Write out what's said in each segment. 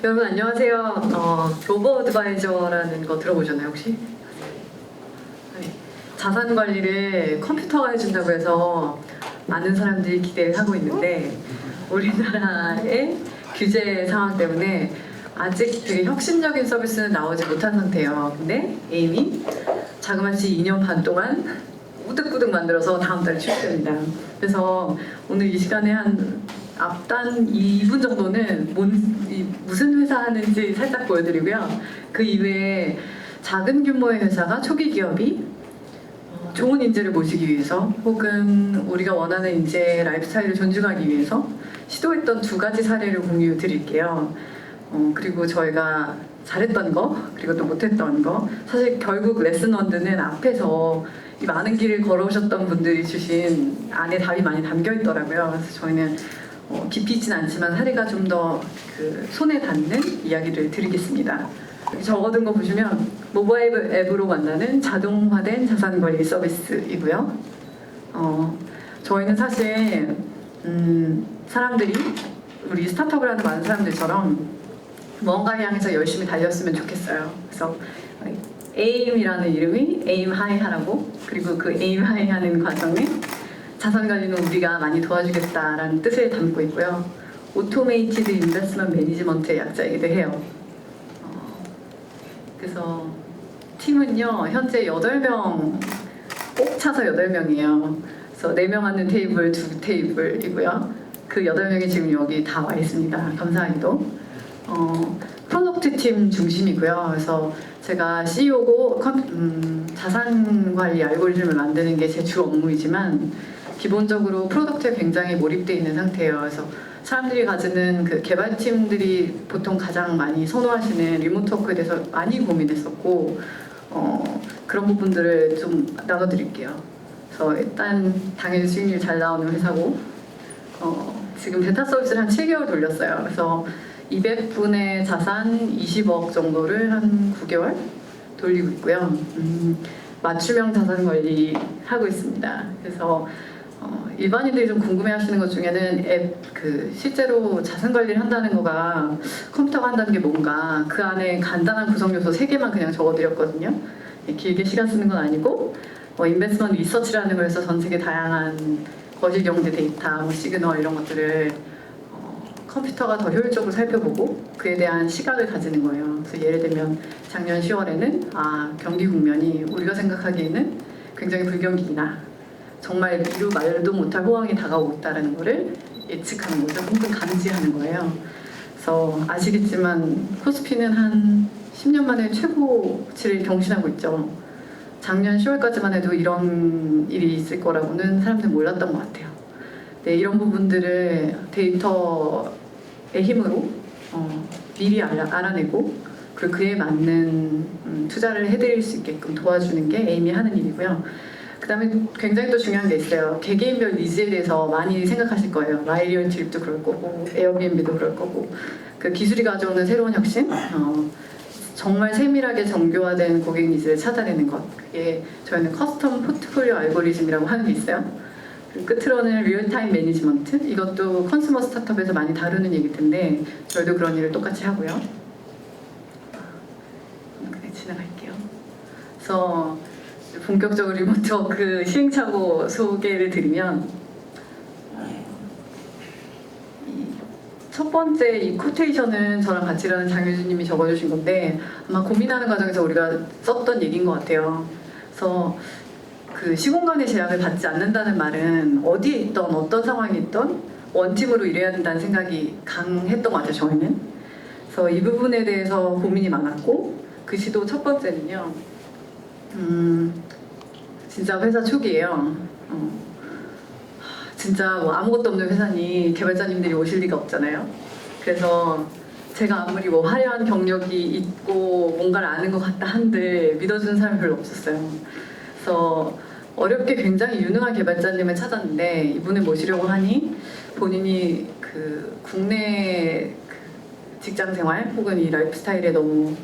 여러분 안녕하세요. 로보 어드바이저라는 거 들어보셨나요 혹시? 네. 자산 관리를 컴퓨터가 해준다고 해서 많은 사람들이 기대를 하고 있는데 우리나라의 규제 상황 때문에 아직 되게 혁신적인 서비스는 나오지 못한 상태예요. 근데 에임이 자그마치 2년 반 동안 우득우득 만들어서 다음 달에 출시됩니다. 그래서 오늘 이 시간에 한 앞단 2분 정도는 무슨 회사 하는지 살짝 보여드리고요. 그 이외에 작은 규모의 회사가 초기 기업이 좋은 인재를 모시기 위해서 혹은 우리가 원하는 인재 라이프스타일을 존중하기 위해서 시도했던 2가지 사례를 공유 드릴게요. 그리고 저희가 잘했던 거 그리고 또 못했던 거 사실 결국 레슨 원드는 앞에서 이 많은 길을 걸어오셨던 분들이 주신 안에 답이 많이 담겨 있더라고요. 그래서 저희는 깊이 있진 않지만 사례가 좀 더 그 손에 닿는 이야기를 드리겠습니다. 적어둔 거 보시면 모바일 앱으로 만나는 자동화된 자산관리 서비스이고요. 저희는 사실 사람들이 우리 스타트업을 하는 많은 사람들처럼 뭔가를 향해서 열심히 달렸으면 좋겠어요. 그래서 에임이라는 이름이 에임 하이 하라고, 그리고 그 에임 하이 하는 과정에 자산관리는 우리가 많이 도와주겠다라는 뜻을 담고 있고요. 오토메이티드 인베스트먼트 매니지먼트의 약자이기도 해요. 그래서 팀은요 현재 8명 꼭 차서 8명이에요. 그래서 4명 앉는 테이블 2테이블이고요. 그 8명이 지금 여기 다 와 있습니다. 감사하게도. 프로덕트 팀 중심이고요. 그래서 제가 CEO고 자산관리 알고리즘을 만드는 게 제 주 업무이지만 기본적으로 프로덕트에 굉장히 몰입되어 있는 상태예요. 그래서 사람들이 가지는 그 개발팀들이 보통 가장 많이 선호하시는 리모트 워크에 대해서 많이 고민했었고 그런 부분들을 좀 나눠드릴게요. 그래서 일단 당연히 수익률 잘 나오는 회사고 지금 베타 서비스를 한 7개월 돌렸어요. 그래서 200분의 자산 20억 정도를 한 9개월 돌리고 있고요. 맞춤형 자산 관리 하고 있습니다. 그래서 일반인들이 좀 궁금해하시는 것 중에는 실제로 자산 관리를 한다는 거가 컴퓨터가 한다는 게 뭔가, 그 안에 간단한 구성 요소 3개만 그냥 적어드렸거든요. 길게 시간 쓰는 건 아니고 인베스트먼트 리서치라는 걸 해서 전 세계 다양한 거시 경제 데이터, 시그널 이런 것들을 컴퓨터가 더 효율적으로 살펴보고 그에 대한 시각을 가지는 거예요. 그래서 예를 들면 작년 10월에는 경기 국면이 우리가 생각하기에는 굉장히 불경기이나 정말 이루 말도 못할 호황이 다가오고 있다는 것을 예측하는 거죠. 혹은 감지하는 거예요. 그래서 아시겠지만 코스피는 한 10년 만에 최고치를 경신하고 있죠. 작년 10월까지만 해도 이런 일이 있을 거라고는 사람들 몰랐던 것 같아요. 네, 이런 부분들을 데이터의 힘으로 미리 알아내고 그리고 그에 맞는 투자를 해드릴 수 있게끔 도와주는 게 에임이 하는 일이고요. 그 다음에 굉장히 또 중요한 게 있어요. 개개인별 니즈에 대해서 많이 생각하실 거예요. 라이리언 트립도 그럴 거고 에어비앤비도 그럴 거고 그 기술이 가져오는 새로운 혁신, 정말 세밀하게 정교화된 고객 니즈를 찾아내는 것, 그게 저희는 커스텀 포트폴리오 알고리즘이라고 하는 게 있어요. 그리고 끝으로는 리얼타임 매니지먼트, 이것도 컨슈머 스타트업에서 많이 다루는 얘기일 텐데 저희도 그런 일을 똑같이 하고요. 그냥 지나갈게요. 그래서 본격적으로 리모트 워크 시행착오 소개를 드리면 첫 번째 이 코테이션은 저랑 같이 일하는 장효진님이 적어주신 건데 아마 고민하는 과정에서 우리가 썼던 얘기인 것 같아요. 그래서 그 시공간의 제약을 받지 않는다는 말은 어디에 있던 어떤 상황이 있던 원팀으로 일해야 된다는 생각이 강했던 것 같아요. 저희는. 그래서 이 부분에 대해서 고민이 많았고 그 시도 첫 번째는요. 진짜 회사 초기예요. 진짜 뭐 아무것도 없는 회사니 개발자님들이 오실 리가 없잖아요. 그래서 제가 아무리 뭐 화려한 경력이 있고 뭔가를 아는 것 같다 한들 믿어주는 사람이 별로 없었어요. 그래서 어렵게 굉장히 유능한 개발자님을 찾았는데 이분을 모시려고 하니 본인이 그 국내 직장 생활 혹은 이 라이프 스타일에 너무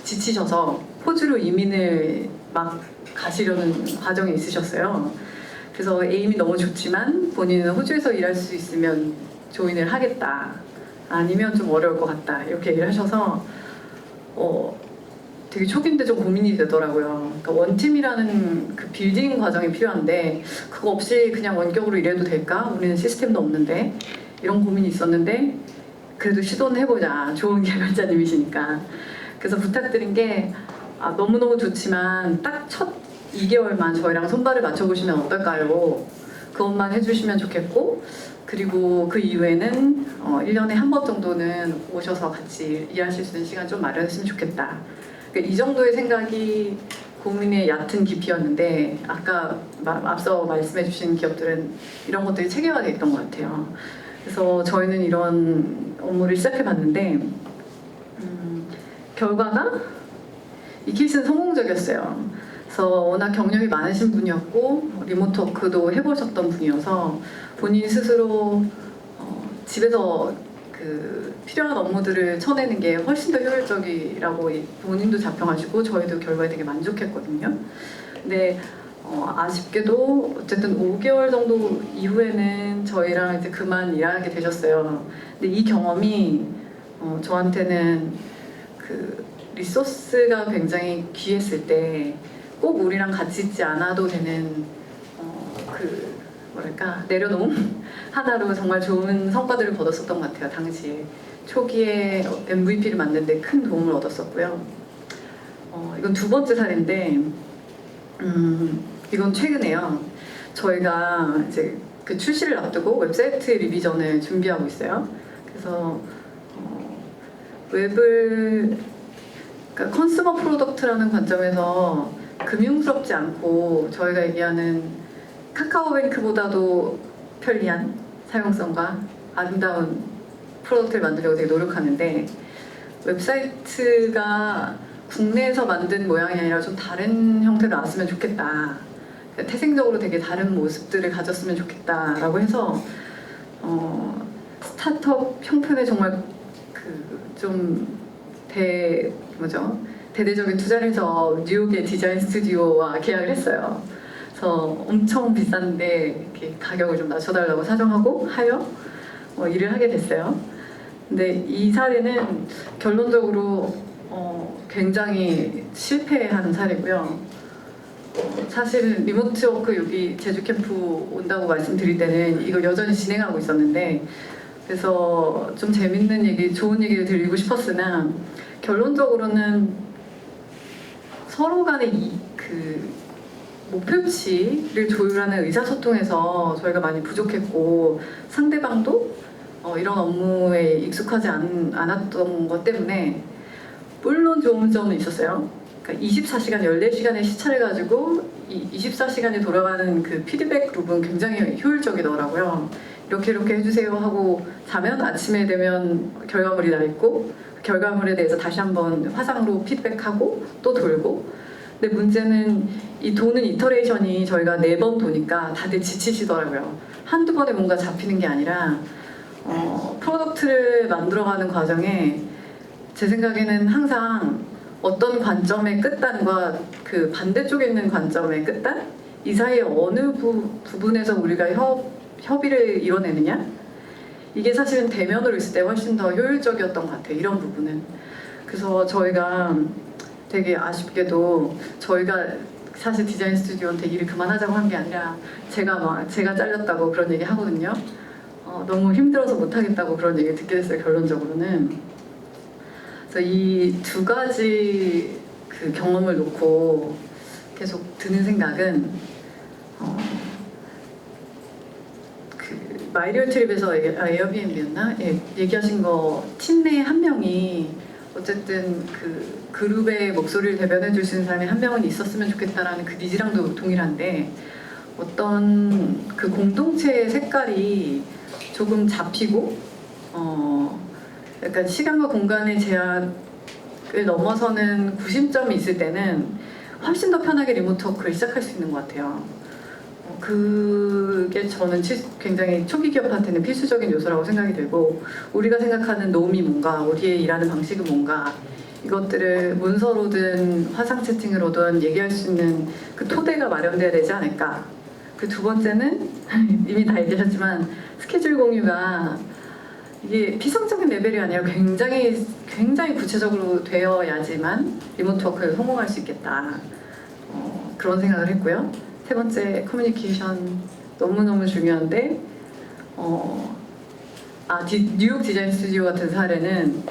지치셔서 호주로 이민을 막 가시려는 과정에 있으셨어요. 그래서 에임이 너무 좋지만 본인은 호주에서 일할 수 있으면 조인을 하겠다. 아니면 좀 어려울 것 같다 이렇게 얘기를 하셔서 되게 초기인데 좀 고민이 되더라고요. 그러니까 원팀이라는 그 빌딩 과정이 필요한데 그거 없이 그냥 원격으로 일해도 될까? 우리는 시스템도 없는데 이런 고민이 있었는데 그래도 시도는 해보자. 좋은 개발자님이시니까. 그래서 부탁드린 게 너무너무 좋지만 딱 첫 2개월만 저희랑 손발을 맞춰보시면 어떨까요? 그것만 해주시면 좋겠고 그리고 그 이후에는 1년에 한 번 정도는 오셔서 같이 일하실 수 있는 시간 좀 마련했으면 좋겠다. 그러니까 이 정도의 생각이 고민의 얕은 깊이였는데 아까 앞서 말씀해주신 기업들은 이런 것들이 체계화되어 있던 것 같아요. 그래서 저희는 이런 업무를 시작해봤는데 결과가 이 케이스는 성공적이었어요. 그래서 워낙 경력이 많으신 분이었고 리모트 워크도 해보셨던 분이어서 본인 스스로 집에서 그 필요한 업무들을 쳐내는 게 훨씬 더 효율적이라고 본인도 자평하시고 저희도 결과에 되게 만족했거든요. 근데 아쉽게도 어쨌든 5개월 정도 이후에는 저희랑 이제 그만 일하게 되셨어요. 근데 이 경험이 저한테는 그 리소스가 굉장히 귀했을 때 꼭 우리랑 같이 있지 않아도 되는 그 뭐랄까 내려놓음 하나로 정말 좋은 성과들을 거뒀었던 것 같아요. 당시에 초기에 MVP를 만드는데 큰 도움을 얻었었고요. 이건 두 번째 사례인데 이건 최근에요. 저희가 이제 그 출시를 앞두고 웹사이트 리비전을 준비하고 있어요. 그래서 웹을 그러니까 컨슈머 프로덕트라는 관점에서 금융스럽지 않고 저희가 얘기하는 카카오뱅크보다도 편리한 사용성과 아름다운 프로덕트를 만들려고 되게 노력하는데 웹사이트가 국내에서 만든 모양이 아니라 좀 다른 형태로 나왔으면 좋겠다. 그러니까 태생적으로 되게 다른 모습들을 가졌으면 좋겠다라고 해서 스타트업 형편에 정말 대대적인 투자를 해서 뉴욕의 디자인 스튜디오와 계약을 했어요. 그래서 엄청 비싼데 이렇게 가격을 좀 낮춰달라고 사정하고 하여 일을 하게 됐어요. 근데 이 사례는 결론적으로 굉장히 실패한 사례고요. 사실 리모트 워크 여기 제주 캠프 온다고 말씀드릴 때는 이걸 여전히 진행하고 있었는데 그래서 좀 재밌는 얘기, 좋은 얘기를 드리고 싶었으나 결론적으로는 서로 간의 그 목표치를 조율하는 의사소통에서 저희가 많이 부족했고 상대방도 이런 업무에 익숙하지 않았던 것 때문에 물론 좋은 점은 있었어요. 그러니까 24시간, 14시간의 시차를 가지고 24시간이 돌아가는 그 피드백 룹은 굉장히 효율적이더라고요. 이렇게 해주세요 하고 자면 아침에 되면 결과물이 나 있고 결과물에 대해서 다시 한번 화상으로 피드백하고 또 돌고 근데 문제는 이 도는 이터레이션이 저희가 4번 도니까 다들 지치시더라고요. 한두 번에 뭔가 잡히는 게 아니라 프로덕트를 만들어가는 과정에 제 생각에는 항상 어떤 관점의 끝단과 그 반대쪽에 있는 관점의 끝단 이 사이에 어느 부분에서 우리가 협의를 이뤄내느냐 이게 사실은 대면으로 있을 때 훨씬 더 효율적이었던 것 같아요. 이런 부분은. 그래서 저희가 되게 아쉽게도 저희가 사실 디자인 스튜디오한테 일을 그만하자고 한 게 아니라 제가 잘렸다고 그런 얘기 하거든요. 너무 힘들어서 못하겠다고 그런 얘기 듣게 됐어요. 결론적으로는. 그래서 이 두 가지 그 경험을 놓고 계속 드는 생각은 마이리얼 트립에서 에어비앤비였나? 얘기하신 거 팀 내 한 명이 어쨌든 그 그룹의 목소리를 대변해 줄 수 있는 사람이 한 명은 있었으면 좋겠다라는 그 니즈랑도 동일한데 어떤 그 공동체의 색깔이 조금 잡히고 약간 시간과 공간의 제약을 넘어서는 구심점이 있을 때는 훨씬 더 편하게 리모트 워크를 시작할 수 있는 것 같아요. 그게 저는 굉장히 초기 기업한테는 필수적인 요소라고 생각이 들고 우리가 생각하는 놈이 뭔가, 우리의 일하는 방식은 뭔가 이것들을 문서로든 화상 채팅으로든 얘기할 수 있는 그 토대가 마련돼야 되지 않을까. 그 두 번째는 이미 다 얘기하셨지만 스케줄 공유가 이게 피상적인 레벨이 아니라 굉장히 구체적으로 되어야지만 리모트 워크를 성공할 수 있겠다. 그런 생각을 했고요. 세 번째, 커뮤니케이션 너무너무 중요한데 뉴욕 디자인 스튜디오 같은 사례는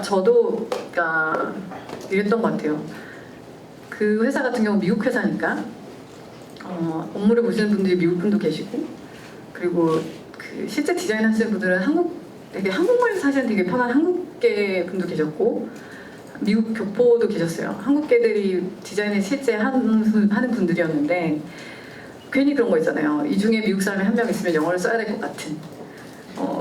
저도 그러니까 이랬던 것 같아요. 그 회사 같은 경우 미국 회사니까 업무를 보시는 분들이 미국 분도 계시고, 그리고 그 실제 디자인 하시는 분들은 한국말 사실 되게 편한 한국계 분도 계셨고, 미국 교포도 계셨어요. 한국계들이 디자인을 실제 하는 분들이었는데, 괜히 그런 거 있잖아요. 이 중에 미국 사람이 한 명 있으면 영어를 써야 될 것 같은.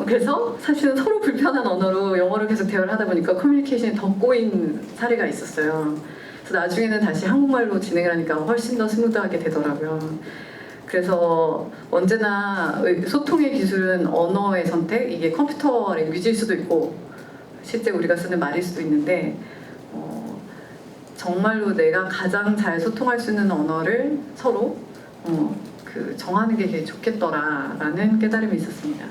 그래서 사실은 서로 불편한 언어로 영어를 계속 대화를 하다 보니까 커뮤니케이션이 더 꼬인 사례가 있었어요. 그래서 나중에는 다시 한국말로 진행을 하니까 훨씬 더 스무드하게 되더라고요. 그래서 언제나 소통의 기술은 언어의 선택, 이게 컴퓨터 랭귀지일 수도 있고 실제 우리가 쓰는 말일 수도 있는데 정말로 내가 가장 잘 소통할 수 있는 언어를 서로 정하는 게 되게 좋겠더라라는 깨달음이 있었습니다.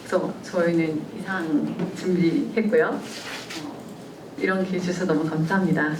그래서 저희는 이상 준비했고요. 이런 기회 주셔서 너무 감사합니다.